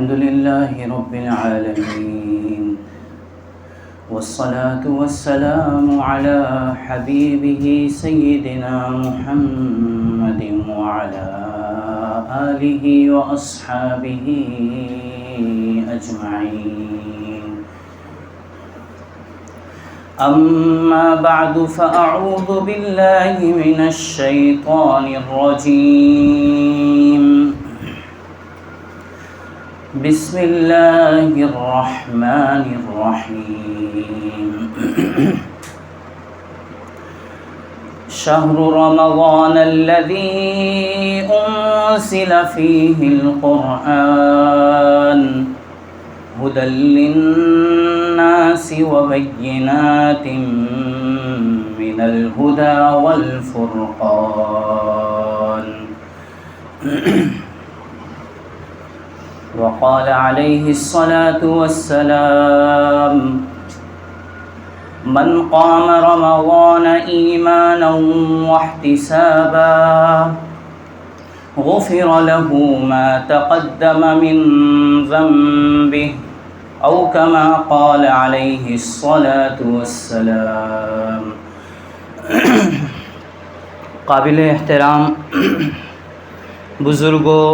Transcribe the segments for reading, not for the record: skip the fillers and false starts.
الحمد لله رب العالمين والصلاة والسلام على حبيبه سيدنا محمد وعلى آله وأصحابه أجمعين. أما بعد فأعوذ بالله من الشيطان الرجيم. بسم الله الرحمن الرحيم. شهر رمضان الذي أنزل فيه القرآن هدى للناس وبينات من الهدى والفرقان. وقال عليه الصلاة والسلام: من قام رمضان إيمانا واحتسابا غفر له ما تقدم من ذنبه أو كما قال عليه الصلاة والسلام. قابل احترام بزرگوں،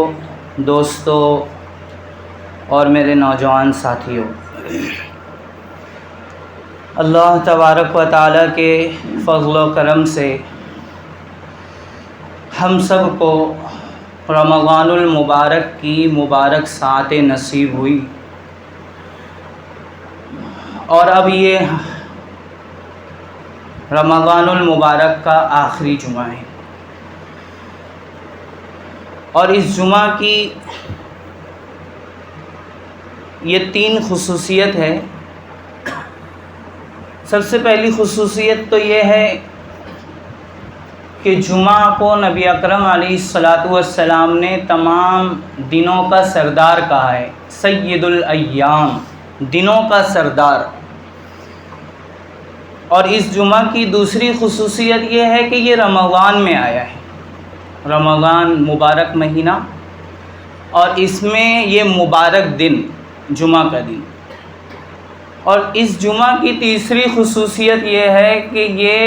دوستوں اور میرے نوجوان ساتھیوں، اللہ تبارک و تعالیٰ کے فضل و کرم سے ہم سب کو رمضان المبارک کی مبارک ساعتیں نصیب ہوئی، اور اب یہ رمضان المبارک کا آخری جمعہ ہے، اور اس جمعہ کی یہ 3 خصوصیت ہے. سب سے پہلی خصوصیت تو یہ ہے کہ جمعہ کو نبی اکرم علیہ الصلاۃ والسلام نے تمام دنوں کا سردار کہا ہے، سید الایام، دنوں کا سردار. اور اس جمعہ کی دوسری خصوصیت یہ ہے کہ یہ رمضان میں آیا ہے، رمضان مبارک مہینہ، اور اس میں یہ مبارک دن جمعہ کا دن. اور اس جمعہ کی تیسری خصوصیت یہ ہے کہ یہ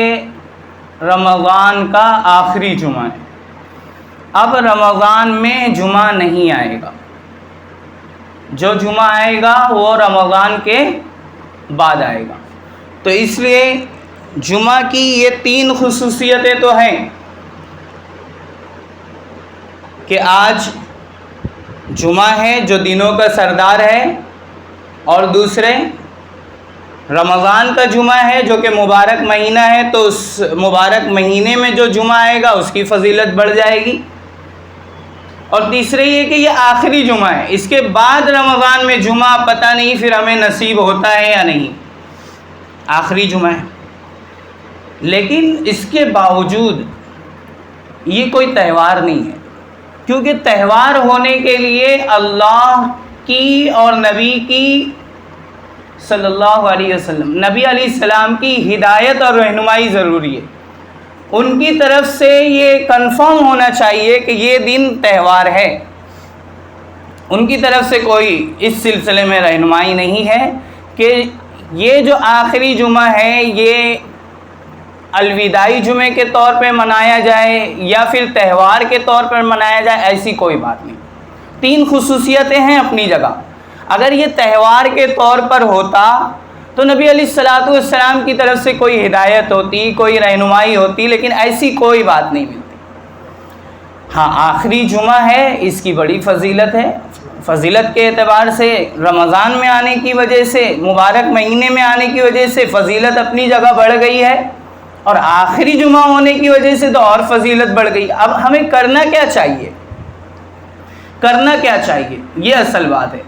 رمضان کا آخری جمعہ ہے. اب رمضان میں جمعہ نہیں آئے گا، جو جمعہ آئے گا وہ رمضان کے بعد آئے گا. تو اس لیے جمعہ کی یہ 3 خصوصیتیں تو ہیں کہ آج جمعہ ہے جو دنوں کا سردار ہے، اور دوسرے رمضان کا جمعہ ہے جو کہ مبارک مہینہ ہے، تو اس مبارک مہینے میں جو جمعہ آئے گا اس کی فضیلت بڑھ جائے گی. اور تیسرے یہ کہ یہ آخری جمعہ ہے، اس کے بعد رمضان میں جمعہ پتہ نہیں پھر ہمیں نصیب ہوتا ہے یا نہیں، آخری جمعہ ہے. لیکن اس کے باوجود یہ کوئی تہوار نہیں ہے، کیونکہ تہوار ہونے کے لیے اللہ کی اور نبی کی صلی اللہ علیہ وسلم، نبی علیہ السلام کی ہدایت اور رہنمائی ضروری ہے. ان کی طرف سے یہ کنفرم ہونا چاہیے کہ یہ دن تہوار ہے. ان کی طرف سے کوئی اس سلسلے میں رہنمائی نہیں ہے کہ یہ جو آخری جمعہ ہے یہ الوداعی جمعے کے طور پہ منایا جائے یا پھر تہوار کے طور پر منایا جائے، ایسی کوئی بات نہیں. 3 خصوصیتیں ہیں اپنی جگہ. اگر یہ تہوار کے طور پر ہوتا تو نبی علیہ الصلاۃ والسلام کی طرف سے کوئی ہدایت ہوتی، کوئی رہنمائی ہوتی، لیکن ایسی کوئی بات نہیں ملتی. ہاں، آخری جمعہ ہے، اس کی بڑی فضیلت ہے. فضیلت کے اعتبار سے رمضان میں آنے کی وجہ سے، مبارک مہینے میں آنے کی وجہ سے فضیلت اپنی جگہ بڑھ گئی ہے، اور آخری جمعہ ہونے کی وجہ سے تو اور فضیلت بڑھ گئی. اب ہمیں کرنا کیا چاہیے؟ کرنا کیا چاہیے، یہ اصل بات ہے.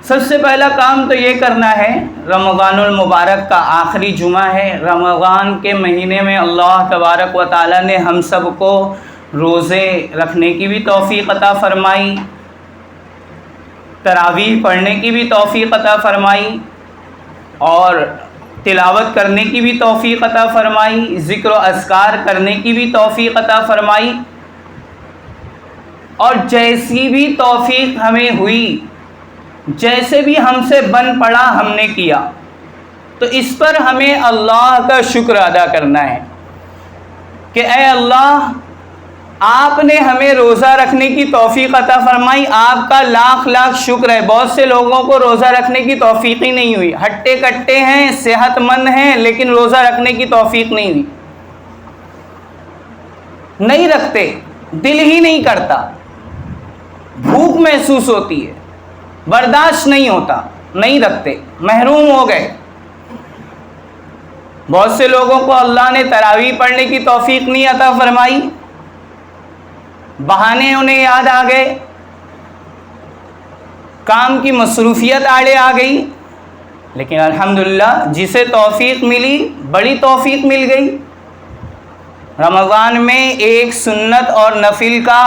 سب سے پہلا کام تو یہ کرنا ہے، رمضان المبارک کا آخری جمعہ ہے. رمضان کے مہینے میں اللہ تبارک و تعالیٰ نے ہم سب کو روزے رکھنے کی بھی توفیق عطا فرمائی، تراویح پڑھنے کی بھی توفیق عطا فرمائی، اور تلاوت کرنے کی بھی توفیق عطا فرمائی، ذکر و اذکار کرنے کی بھی توفیق عطا فرمائی. اور جیسی بھی توفیق ہمیں ہوئی، جیسے بھی ہم سے بن پڑا ہم نے کیا، تو اس پر ہمیں اللہ کا شکر ادا کرنا ہے کہ اے اللہ آپ نے ہمیں روزہ رکھنے کی توفیق عطا فرمائی، آپ کا لاکھ لاکھ شکر ہے۔ بہت سے لوگوں کو روزہ رکھنے کی توفیق ہی نہیں ہوئی، ہٹے کٹے ہیں، صحت مند ہیں، لیکن روزہ رکھنے کی توفیق نہیں ہوئی، نہیں رکھتے، دل ہی نہیں کرتا، بھوک محسوس ہوتی ہے، برداشت نہیں ہوتا، نہیں رکھتے، محروم ہو گئے۔ بہت سے لوگوں کو اللہ نے تراویح پڑھنے کی توفیق نہیں عطا فرمائی، بہانے انہیں یاد آ گئے، کام کی مصروفیت آڑے آ گئی، لیکن الحمدللہ جسے توفیق ملی بڑی توفیق مل گئی۔ رمضان میں ایک سنت اور نفل کا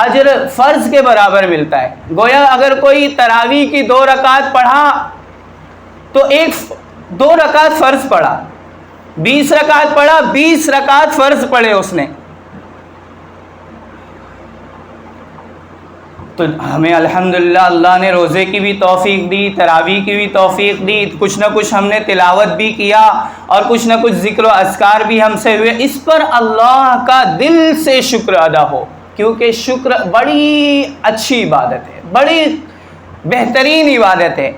اجر فرض کے برابر ملتا ہے۔ گویا اگر کوئی تراویح کی 2 رکعت پڑھا تو 2 رکعت فرض پڑھا، 20 رکعت پڑھا، 20 رکعت فرض پڑھے اس نے۔ تو ہمیں الحمدللہ اللہ نے روزے کی بھی توفیق دی، تراویح کی بھی توفیق دی، کچھ نہ کچھ ہم نے تلاوت بھی کیا اور کچھ نہ کچھ ذکر و اذکار بھی ہم سے ہوئے۔ اس پر اللہ کا دل سے شکر ادا ہو، کیونکہ شکر بڑی اچھی عبادت ہے، بڑی بہترین عبادت ہے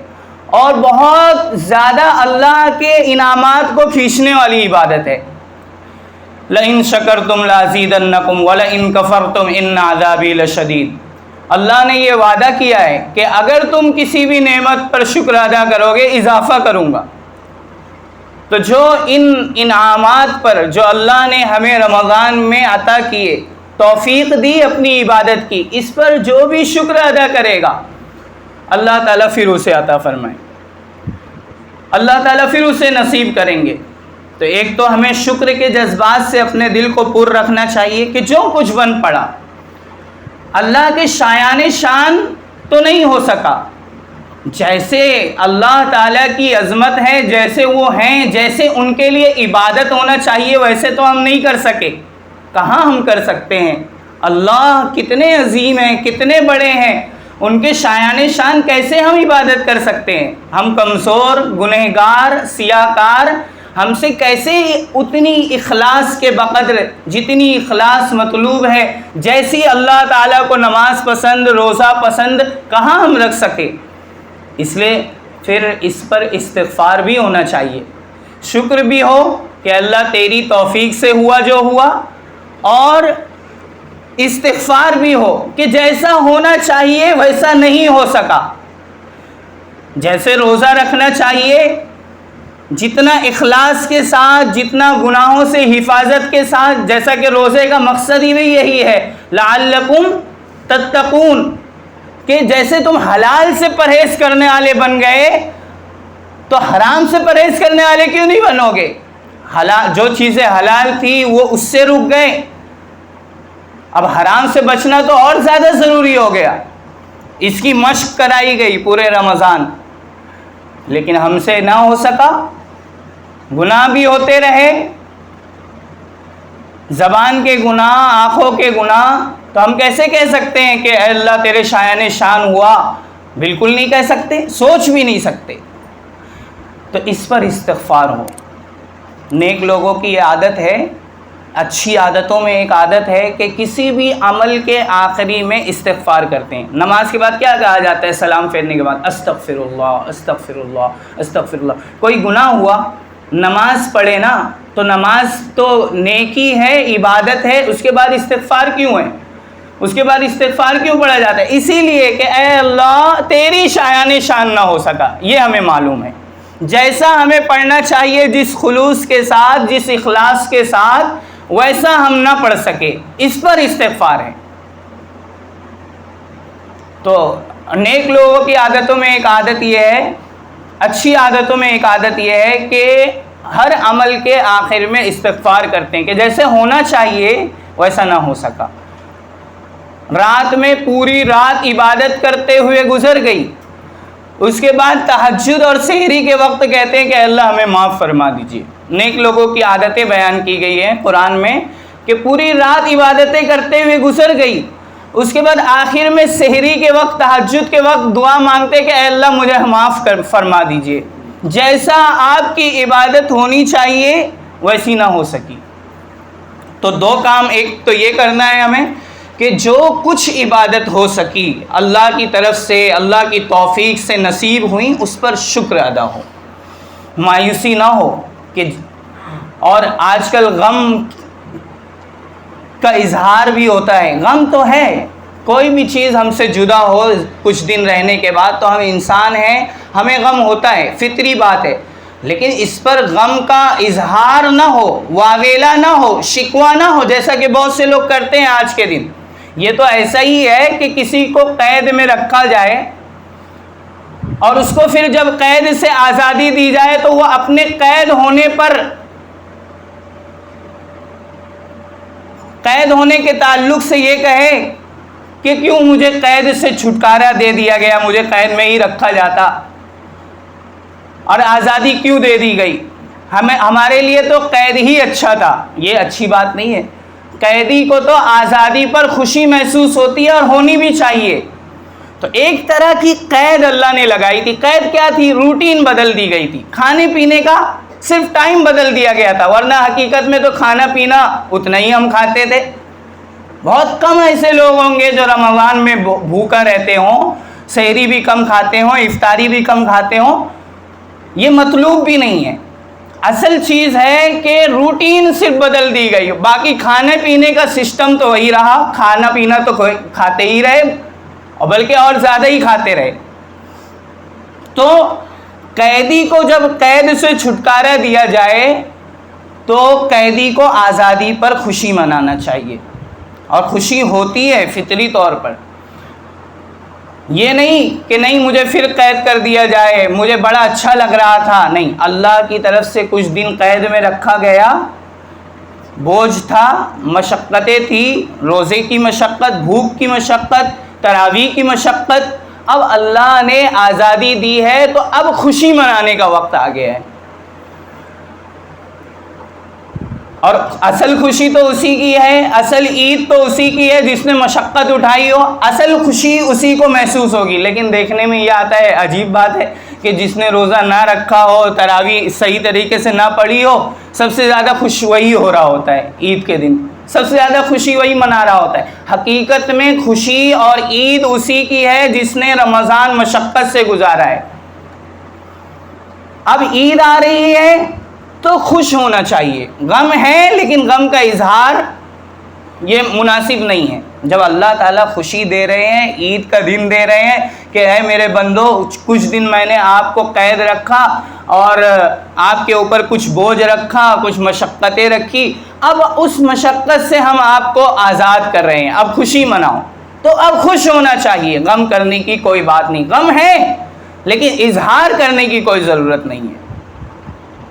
اور بہت زیادہ اللہ کے انعامات کو کھینچنے والی عبادت ہے۔ لَإِن شَكَرْتُمْ لَأَزِيدَنَّكُمْ وَلَئِن كَفَرْتُمْ إِنَّ عَذَابِي لَشَدِيدٌ۔ اللہ نے یہ وعدہ کیا ہے کہ اگر تم کسی بھی نعمت پر شکر ادا کرو گے اضافہ کروں گا۔ تو جو ان انعامات پر جو اللہ نے ہمیں رمضان میں عطا کیے، توفیق دی اپنی عبادت کی، اس پر جو بھی شکر ادا کرے گا اللہ تعالیٰ پھر اسے عطا فرمائے، اللہ تعالیٰ پھر اسے نصیب کریں گے۔ تو ایک تو ہمیں شکر کے جذبات سے اپنے دل کو پر رکھنا چاہیے کہ جو کچھ بن پڑا اللہ کے شایان شان تو نہیں ہو سکا، جیسے اللہ تعالیٰ کی عظمت ہے، جیسے وہ ہیں، جیسے ان کے لیے عبادت ہونا چاہیے، ویسے تو ہم نہیں کر سکے، کہاں ہم کر سکتے ہیں؟ اللہ کتنے عظیم ہیں، کتنے بڑے ہیں، ان کے شایان شان کیسے ہم عبادت کر سکتے ہیں؟ ہم کمزور، گنہگار، سیاہکار، ہم سے کیسے اتنی اخلاص کے بقدر جتنی اخلاص مطلوب ہے، جیسی اللہ تعالیٰ کو نماز پسند، روزہ پسند، کہاں ہم رکھ سکے؟ اس لیے پھر اس پر استغفار بھی ہونا چاہیے، شکر بھی ہو کہ اللہ تیری توفیق سے ہوا جو ہوا، اور استغفار بھی ہو کہ جیسا ہونا چاہیے ویسا نہیں ہو سکا۔ جیسے روزہ رکھنا چاہیے، جتنا اخلاص کے ساتھ، جتنا گناہوں سے حفاظت کے ساتھ، جیسا کہ روزے کا مقصد ہی بھی یہی ہے لعلکم تتقون، کہ جیسے تم حلال سے پرہیز کرنے والے بن گئے تو حرام سے پرہیز کرنے والے کیوں نہیں بنو گے؟ جو چیزیں حلال تھی وہ اس سے رک گئے، اب حرام سے بچنا تو اور زیادہ ضروری ہو گیا، اس کی مشق کرائی گئی پورے رمضان، لیکن ہم سے نہ ہو سکا، گناہ بھی ہوتے رہے، زبان کے گناہ، آنکھوں کے گناہ، تو ہم کیسے کہہ سکتے ہیں کہ اے اللہ تیرے شایان شان ہوا؟ بالکل نہیں کہہ سکتے، سوچ بھی نہیں سکتے۔ تو اس پر استغفار ہو۔ نیک لوگوں کی یہ عادت ہے، اچھی عادتوں میں ایک عادت ہے کہ کسی بھی عمل کے آخری میں استغفار کرتے ہیں۔ نماز کے بعد کیا کہا جاتا ہے؟ سلام پھیرنے کے بعد استغفر اللہ، استغفر اللہ، استغفر اللہ۔ کوئی گناہ ہوا، نماز پڑھے نا، تو نماز تو نیکی ہے، عبادت ہے، اس کے بعد استغفار کیوں ہے؟ اس کے بعد استغفار کیوں پڑھا جاتا ہے؟ اسی لیے کہ اے اللہ تیری شایان شان نہ ہو سکا، یہ ہمیں معلوم ہے۔ جیسا ہمیں پڑھنا چاہیے، جس خلوص کے ساتھ، جس اخلاص کے ساتھ، ویسا ہم نہ پڑھ سکے، اس پر استغفار ہے۔ تو نیک لوگوں کی عادتوں میں ایک عادت یہ ہے، اچھی عادتوں میں ایک عادت یہ ہے کہ ہر عمل کے آخر میں استغفار کرتے ہیں کہ جیسے ہونا چاہیے ویسا نہ ہو سکا۔ رات میں پوری رات عبادت کرتے ہوئے گزر گئی، اس کے بعد تہجد اور سحری کے وقت کہتے ہیں کہ اللہ ہمیں معاف فرما دیجیے۔ نیک لوگوں کی عادتیں بیان کی گئی ہیں قرآن میں کہ پوری رات عبادتیں کرتے ہوئے گزر گئی، اس کے بعد آخر میں سحری کے وقت، تہجد کے وقت دعا مانگتے کہ اے اللہ مجھے معاف فرما دیجئے، جیسا آپ کی عبادت ہونی چاہیے ویسی نہ ہو سکی۔ تو دو کام، ایک تو یہ کرنا ہے ہمیں کہ جو کچھ عبادت ہو سکی اللہ کی طرف سے، اللہ کی توفیق سے نصیب ہوئی، اس پر شکر ادا ہو، مایوسی نہ ہو کہ اور آج کل غم کا اظہار بھی ہوتا ہے۔ غم تو ہے، کوئی بھی چیز ہم سے جدا ہو کچھ دن رہنے کے بعد تو ہم انسان ہیں، ہمیں غم ہوتا ہے، فطری بات ہے، لیکن اس پر غم کا اظہار نہ ہو، واویلا نہ ہو، شکوہ نہ ہو، جیسا کہ بہت سے لوگ کرتے ہیں آج کے دن۔ یہ تو ایسا ہی ہے کہ کسی کو قید میں رکھا جائے اور اس کو پھر جب قید سے آزادی دی جائے تو وہ اپنے قید ہونے کے تعلق سے یہ کہے کہ کیوں مجھے قید سے چھٹکارا دے دیا گیا، مجھے قید میں ہی رکھا جاتا اور آزادی کیوں دے دی گئی، ہمارے لیے تو قید ہی اچھا تھا۔ یہ اچھی بات نہیں ہے۔ قیدی کو تو آزادی پر خوشی محسوس ہوتی ہے اور ہونی بھی چاہیے۔ تو ایک طرح کی قید اللہ نے لگائی تھی۔ قید کیا تھی؟ روٹین بدل دی گئی تھی، کھانے پینے کا صرف ٹائم بدل دیا گیا تھا، ورنہ حقیقت میں تو کھانا پینا اتنا ہی ہم کھاتے تھے۔ بہت کم ایسے لوگ ہوں گے جو رمضان میں بھوکا رہتے ہوں، سحری بھی کم کھاتے ہوں، افطاری بھی کم کھاتے ہوں۔ یہ مطلوب بھی نہیں ہے۔ اصل چیز ہے کہ روٹین صرف بدل دی گئی، باقی کھانے پینے کا سسٹم تو وہی رہا، کھانا پینا تو کھاتے ہی رہے اور بلکہ اور زیادہ ہی کھاتے رہے۔ تو قیدی کو جب قید سے چھٹکارا دیا جائے تو قیدی کو آزادی پر خوشی منانا چاہیے، اور خوشی ہوتی ہے فطری طور پر۔ یہ نہیں کہ نہیں مجھے پھر قید کر دیا جائے، مجھے بڑا اچھا لگ رہا تھا، نہیں، اللہ کی طرف سے کچھ دن قید میں رکھا گیا، بوجھ تھا، مشقتیں تھی، روزے کی مشقت، بھوک کی مشقت، تراویح کی مشقت، اب اللہ نے آزادی دی ہے تو اب خوشی منانے کا وقت آ گیا ہے۔ اور اصل خوشی تو اسی کی ہے، اصل عید تو اسی کی ہے جس نے مشقت اٹھائی ہو، اصل خوشی اسی کو محسوس ہوگی۔ لیکن دیکھنے میں یہ آتا ہے، عجیب بات ہے کہ جس نے روزہ نہ رکھا ہو، تراویح صحیح طریقے سے نہ پڑھی ہو، سب سے زیادہ خوش وہی ہو رہا ہوتا ہے عید کے دن، سب سے زیادہ خوشی وہی منا رہا ہوتا ہے۔ حقیقت میں خوشی اور عید اسی کی ہے جس نے رمضان مشقت سے گزارا ہے۔ اب عید آ رہی ہے تو خوش ہونا چاہیے، غم ہے لیکن غم کا اظہار یہ مناسب نہیں ہے۔ جب اللہ تعالیٰ خوشی دے رہے ہیں، عید کا دن دے رہے ہیں کہ اے میرے بندو، کچھ دن میں نے آپ کو قید رکھا اور آپ کے اوپر کچھ بوجھ رکھا، کچھ مشقتیں رکھی، اب اس مشقت سے ہم آپ کو آزاد کر رہے ہیں، اب خوشی مناؤ، تو اب خوش ہونا چاہیے، غم کرنے کی کوئی بات نہیں۔ غم ہے لیکن اظہار کرنے کی کوئی ضرورت نہیں ہے۔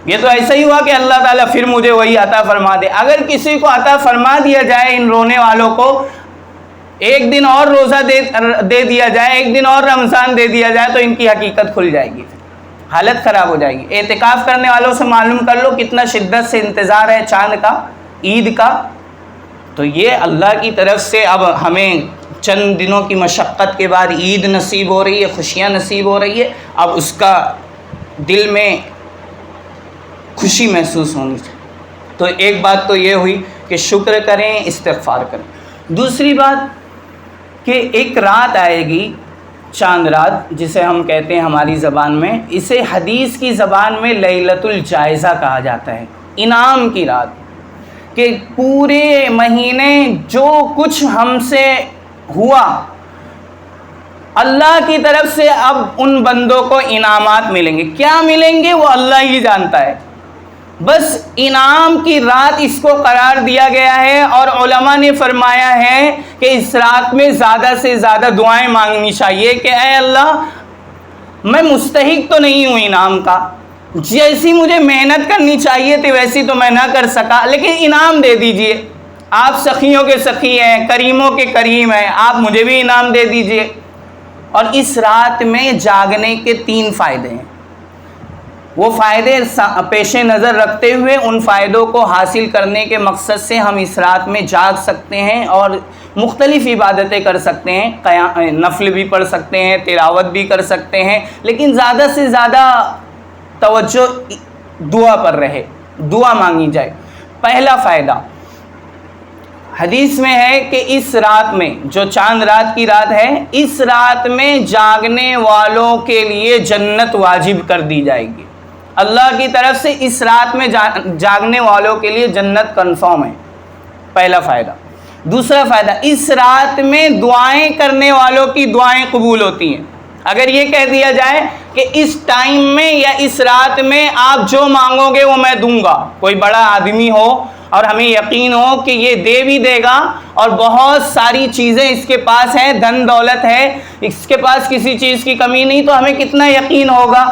یہ تو ایسا ہی ہوا کہ اللہ تعالیٰ پھر مجھے وہی عطا فرما دے۔ اگر کسی کو عطا فرما دیا جائے، ان رونے والوں کو ایک دن اور روزہ دے دیا جائے، ایک دن اور رمضان دے دیا جائے، تو ان کی حقیقت کھل جائے گی، حالت خراب ہو جائے گی۔ اعتکاف کرنے والوں سے معلوم کر لو کتنا شدت سے انتظار ہے چاند کا، عید کا۔ تو یہ اللہ کی طرف سے اب ہمیں چند دنوں کی مشقت کے بعد عید نصیب ہو رہی ہے، خوشیاں نصیب ہو رہی ہے، اب اس کا دل میں خوشی محسوس ہونی چاہیے۔ تو ایک بات تو یہ ہوئی کہ شکر کریں، استغفار کریں۔ دوسری بات کہ ایک رات آئے گی، چاند رات جسے ہم کہتے ہیں ہماری زبان میں، اسے حدیث کی زبان میں لیلۃ الجائزہ کہا جاتا ہے، انعام کی رات، کہ پورے مہینے جو کچھ ہم سے ہوا اللہ کی طرف سے اب ان بندوں کو انعامات ملیں گے۔ کیا ملیں گے وہ اللہ ہی جانتا ہے، بس انعام کی رات اس کو قرار دیا گیا ہے۔ اور علماء نے فرمایا ہے کہ اس رات میں زیادہ سے زیادہ دعائیں مانگنی چاہیے کہ اے اللہ، میں مستحق تو نہیں ہوں انعام کا، جیسی مجھے محنت کرنی چاہیے تھی ویسی تو میں نہ کر سکا، لیکن انعام دے دیجئے، آپ سخیوں کے سخی ہیں، کریموں کے کریم ہیں، آپ مجھے بھی انعام دے دیجئے۔ اور اس رات میں جاگنے کے 3 فائدے ہیں۔ وہ فائدے پیش نظر رکھتے ہوئے ان فائدوں کو حاصل کرنے کے مقصد سے ہم اس رات میں جاگ سکتے ہیں اور مختلف عبادتیں کر سکتے ہیں، نفل بھی پڑھ سکتے ہیں، تلاوت بھی کر سکتے ہیں، لیکن زیادہ سے زیادہ توجہ دعا پر رہے، دعا مانگی جائے۔ پہلا فائدہ حدیث میں ہے کہ اس رات میں، جو چاند رات کی رات ہے، اس رات میں جاگنے والوں کے لیے جنت واجب کر دی جائے گی۔ اللہ کی طرف سے اس رات میں جاگنے والوں کے لیے جنت کنفرم ہے، پہلا فائدہ۔ دوسرا فائدہ، اس رات میں دعائیں کرنے والوں کی دعائیں قبول ہوتی ہیں۔ اگر یہ کہہ دیا جائے کہ اس ٹائم میں یا اس رات میں آپ جو مانگو گے وہ میں دوں گا، کوئی بڑا آدمی ہو اور ہمیں یقین ہو کہ یہ دے بھی دے گا اور بہت ساری چیزیں اس کے پاس ہیں، دھن دولت ہے، اس کے پاس کسی چیز کی کمی نہیں، تو ہمیں کتنا یقین ہوگا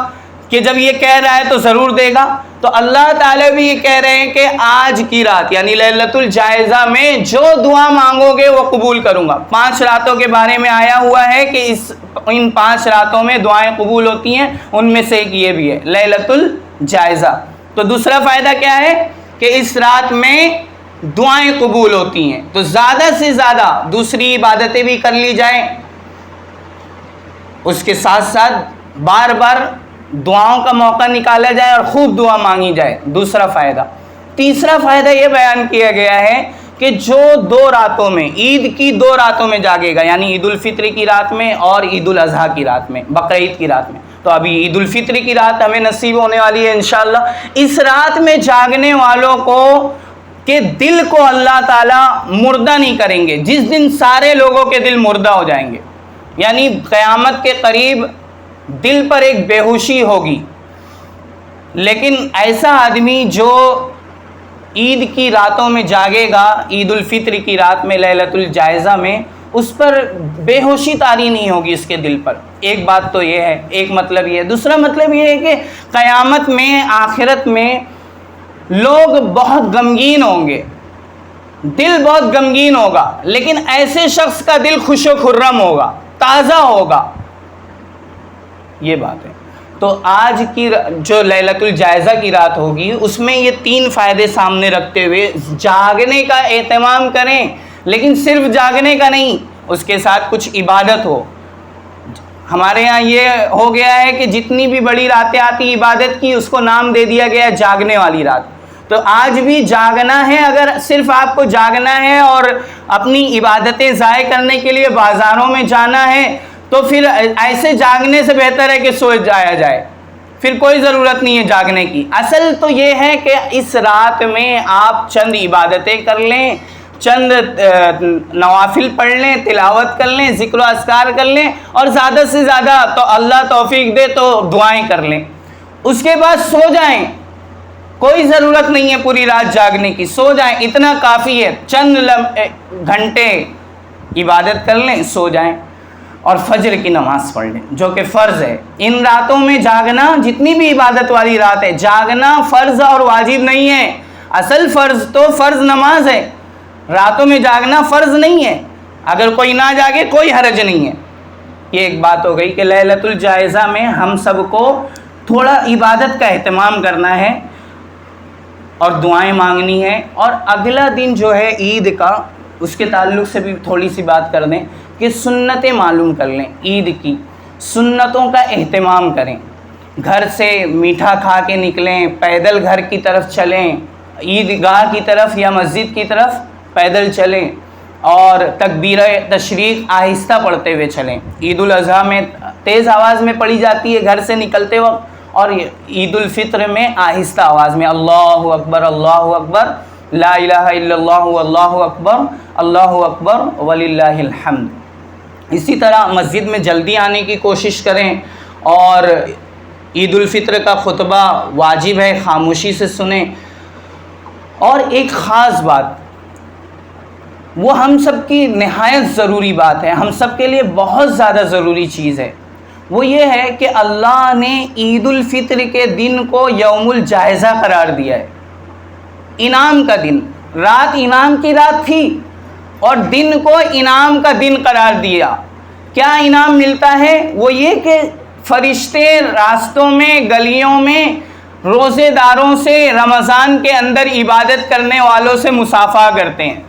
کہ جب یہ کہہ رہا ہے تو ضرور دے گا۔ تو اللہ تعالیٰ بھی یہ کہہ رہے ہیں کہ آج کی رات یعنی لیلۃ الجائزہ میں جو دعا مانگو گے وہ قبول کروں گا۔ 5 راتوں کے بارے میں آیا ہوا ہے کہ ان 5 راتوں میں دعائیں قبول ہوتی ہیں، ان میں سے ایک یہ بھی ہے لیلۃ الجائزہ۔ تو دوسرا فائدہ کیا ہے کہ اس رات میں دعائیں قبول ہوتی ہیں، تو زیادہ سے زیادہ دوسری عبادتیں بھی کر لی جائیں، اس کے ساتھ ساتھ بار بار دعاؤں کا موقع نکالا جائے اور خوب دعا مانگی جائے، دوسرا فائدہ۔ تیسرا فائدہ یہ بیان کیا گیا ہے کہ جو 2 راتوں میں، عید کی 2 راتوں میں جاگے گا، یعنی عید الفطر کی رات میں اور عید الاضحیٰ کی رات میں، بقرعید کی رات میں، تو ابھی عید الفطر کی رات ہمیں نصیب ہونے والی ہے انشاءاللہ۔ اس رات میں جاگنے والوں کو کہ دل کو اللہ تعالیٰ مردہ نہیں کریں گے، جس دن سارے لوگوں کے دل مردہ ہو جائیں گے، یعنی قیامت کے قریب دل پر ایک بے ہوشی ہوگی، لیکن ایسا آدمی جو عید کی راتوں میں جاگے گا، عید الفطر کی رات میں، لیلۃ الجائزہ میں، اس پر بے ہوشی طاری نہیں ہوگی اس کے دل پر۔ ایک بات تو یہ ہے، ایک مطلب یہ ہے۔ دوسرا مطلب یہ ہے کہ قیامت میں، آخرت میں لوگ بہت غمگین ہوں گے، دل بہت غمگین ہوگا، لیکن ایسے شخص کا دل خوش و خرم ہوگا، تازہ ہوگا، یہ بات ہے۔ تو آج کی جو لیلۃ الجائزہ کی رات ہوگی، اس میں یہ 3 فائدے سامنے رکھتے ہوئے جاگنے کا اہتمام کریں، لیکن صرف جاگنے کا نہیں، اس کے ساتھ کچھ عبادت ہو۔ ہمارے ہاں یہ ہو گیا ہے کہ جتنی بھی بڑی راتیں آتی عبادت کی، اس کو نام دے دیا گیا ہے جاگنے والی رات۔ تو آج بھی جاگنا ہے، اگر صرف آپ کو جاگنا ہے اور اپنی عبادتیں ضائع کرنے کے لیے بازاروں میں جانا ہے، تو پھر ایسے جاگنے سے بہتر ہے کہ سو جایا جائے، پھر کوئی ضرورت نہیں ہے جاگنے کی۔ اصل تو یہ ہے کہ اس رات میں آپ چند عبادتیں کر لیں، چند نوافل پڑھ لیں، تلاوت کر لیں، ذکر و اذکار کر لیں، اور زیادہ سے زیادہ تو اللہ توفیق دے تو دعائیں کر لیں، اس کے بعد سو جائیں۔ کوئی ضرورت نہیں ہے پوری رات جاگنے کی، سو جائیں، اتنا کافی ہے، چند گھنٹے عبادت کر لیں، سو جائیں، اور فجر کی نماز پڑھ لیں جو کہ فرض ہے۔ ان راتوں میں جاگنا، جتنی بھی عبادت والی رات ہے، جاگنا فرض اور واجب نہیں ہے۔ اصل فرض تو فرض نماز ہے، راتوں میں جاگنا فرض نہیں ہے۔ اگر کوئی نہ جاگے کوئی حرج نہیں ہے۔ یہ ایک بات ہو گئی کہ لیلۃ الجائزہ میں ہم سب کو تھوڑا عبادت کا اہتمام کرنا ہے اور دعائیں مانگنی ہے۔ اور اگلا دن جو ہے عید کا، اس کے تعلق سے بھی تھوڑی سی بات کر دیں کہ سنتیں معلوم کر لیں، عید کی سنتوں کا اہتمام کریں، گھر سے میٹھا کھا کے نکلیں، پیدل گھر کی طرف چلیں، عیدگاہ کی طرف یا مسجد کی طرف پیدل چلیں، اور تکبیر تشریق آہستہ پڑھتے ہوئے چلیں۔ عید الاضحیٰ میں تیز آواز میں پڑھی جاتی ہے گھر سے نکلتے وقت، اور عید الفطر میں آہستہ آواز میں اللہ اکبر لا الہ الا اللہ اللہ اکبر وللہ الحمد۔ اسی طرح مسجد میں جلدی آنے کی کوشش کریں، اور عید الفطر کا خطبہ واجب ہے خاموشی سے سنیں۔ اور ایک خاص بات، وہ ہم سب کی نہایت ضروری بات ہے، ہم سب کے لیے بہت زیادہ ضروری چیز ہے، وہ یہ ہے کہ اللہ نے عید الفطر کے دن کو یوم الجائزہ قرار دیا ہے، انعام کا دن۔ رات انعام کی رات تھی اور دن کو انعام کا دن قرار دیا۔ کیا انعام ملتا ہے؟ وہ یہ کہ فرشتے راستوں میں، گلیوں میں روزے داروں سے، رمضان کے اندر عبادت کرنے والوں سے مصافحہ کرتے ہیں۔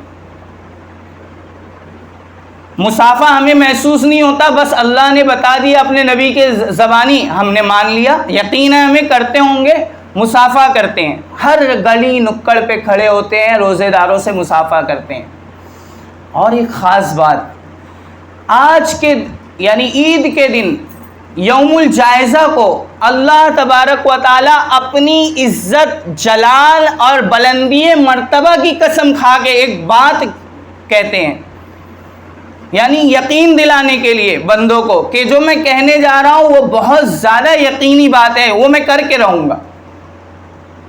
مصافحہ ہمیں محسوس نہیں ہوتا، بس اللہ نے بتا دیا اپنے نبی کے زبانی، ہم نے مان لیا، یقین ہے ہمیں کرتے ہوں گے، مصافحہ کرتے ہیں۔ ہر گلی نکڑ پہ کھڑے ہوتے ہیں، روزے داروں سے مصافحہ کرتے ہیں۔ اور ایک خاص بات، آج کے یعنی عید کے دن یوم الجائزہ کو اللہ تبارک و تعالیٰ اپنی عزت، جلال اور بلندی مرتبہ کی قسم کھا کے ایک بات کہتے ہیں، یعنی یقین دلانے کے لیے بندوں کو کہ جو میں کہنے جا رہا ہوں وہ بہت زیادہ یقینی بات ہے، وہ میں کر کے رہوں گا۔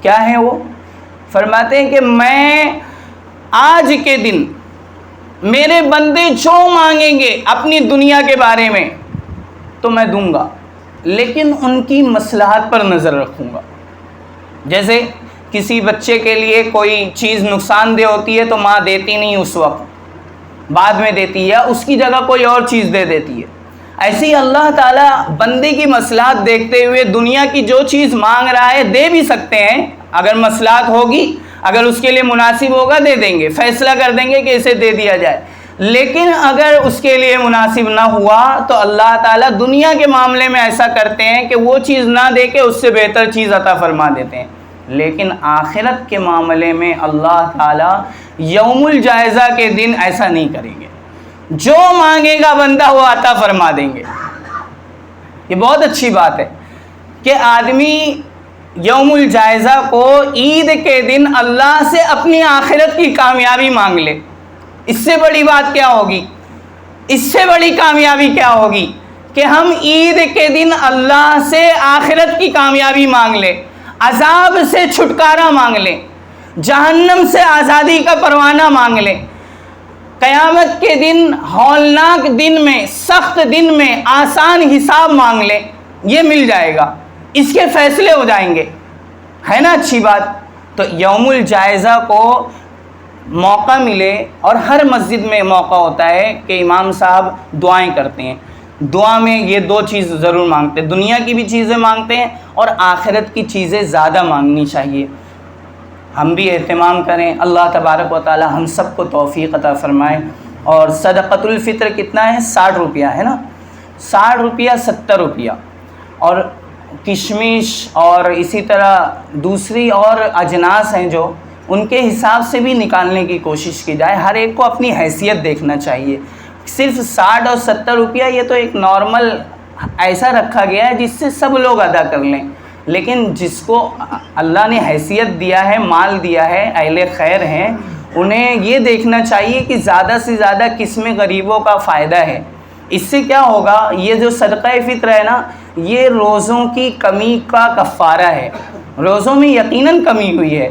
کیا ہے وہ؟ فرماتے ہیں کہ میں آج کے دن میرے بندے جو مانگیں گے اپنی دنیا کے بارے میں تو میں دوں گا، لیکن ان کی مصلحت پر نظر رکھوں گا۔ جیسے کسی بچے کے لیے کوئی چیز نقصان دہ ہوتی ہے تو ماں دیتی نہیں اس وقت، بعد میں دیتی ہے، اس کی جگہ کوئی اور چیز دے دیتی ہے۔ ایسے ہی اللہ تعالیٰ بندے کی مصلحت دیکھتے ہوئے دنیا کی جو چیز مانگ رہا ہے دے بھی سکتے ہیں، اگر مصلحت ہوگی، اگر اس کے لیے مناسب ہوگا دے دیں گے، فیصلہ کر دیں گے کہ اسے دے دیا جائے۔ لیکن اگر اس کے لیے مناسب نہ ہوا تو اللہ تعالیٰ دنیا کے معاملے میں ایسا کرتے ہیں کہ وہ چیز نہ دے کے اس سے بہتر چیز عطا فرما دیتے ہیں۔ لیکن آخرت کے معاملے میں اللہ تعالیٰ یوم الجائزہ کے دن ایسا نہیں کریں گے، جو مانگے گا بندہ وہ عطا فرما دیں گے۔ یہ بہت اچھی بات ہے کہ آدمی یوم الجائزہ کو عید کے دن اللہ سے اپنی آخرت کی کامیابی مانگ لے۔ اس سے بڑی بات کیا ہوگی؟ اس سے بڑی کامیابی کیا ہوگی کہ ہم عید کے دن اللہ سے آخرت کی کامیابی مانگ لیں، عذاب سے چھٹکارا مانگ لیں، جہنم سے آزادی کا پروانہ مانگ لیں، قیامت کے دن، ہولناک دن میں، سخت دن میں آسان حساب مانگ لیں، یہ مل جائے گا، اس کے فیصلے ہو جائیں گے، ہے نا اچھی بات؟ تو یوم الجائزہ کو موقع ملے، اور ہر مسجد میں موقع ہوتا ہے کہ امام صاحب دعائیں کرتے ہیں، دعا میں یہ دو چیز ضرور مانگتے ہیں، دنیا کی بھی چیزیں مانگتے ہیں اور آخرت کی چیزیں زیادہ مانگنی چاہیے۔ ہم بھی اہتمام کریں، اللہ تبارک و تعالی ہم سب کو توفیق عطا فرمائے۔ اور صدقۃ الفطر کتنا ہے؟ 60 روپیہ ہے نا، 60 روپیہ، 70 روپیہ، اور کشمش اور اسی طرح دوسری اور اجناس ہیں جو ان کے حساب سے بھی نکالنے کی کوشش کی جائے۔ ہر ایک کو اپنی حیثیت دیکھنا چاہیے۔ صرف 60 اور 70 روپیہ یہ تو ایک نارمل ایسا رکھا گیا ہے جس سے سب لوگ ادا کر لیں، لیکن جس کو اللہ نے حیثیت دیا ہے، مال دیا ہے، اہل خیر ہیں، انہیں یہ دیکھنا چاہیے کہ زیادہ سے زیادہ کس میں غریبوں کا فائدہ ہے۔ اس سے کیا ہوگا؟ یہ جو صدقہ فطر ہے نا، یہ روزوں کی کمی کا کفارہ ہے۔ روزوں میں یقیناً کمی ہوئی ہے،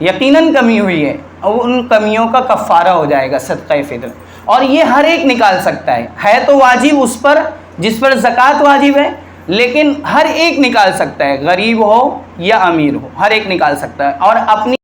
یقیناً کمی ہوئی ہے، اور ان کمیوں کا کفارہ ہو جائے گا صدقہ فطر، اور یہ ہر ایک نکال سکتا ہے تو واجب اس پر جس پر زکوٰۃ واجب ہے، لیکن ہر ایک نکال سکتا ہے، غریب ہو یا امیر ہو، ہر ایک نکال سکتا ہے، اور اپنی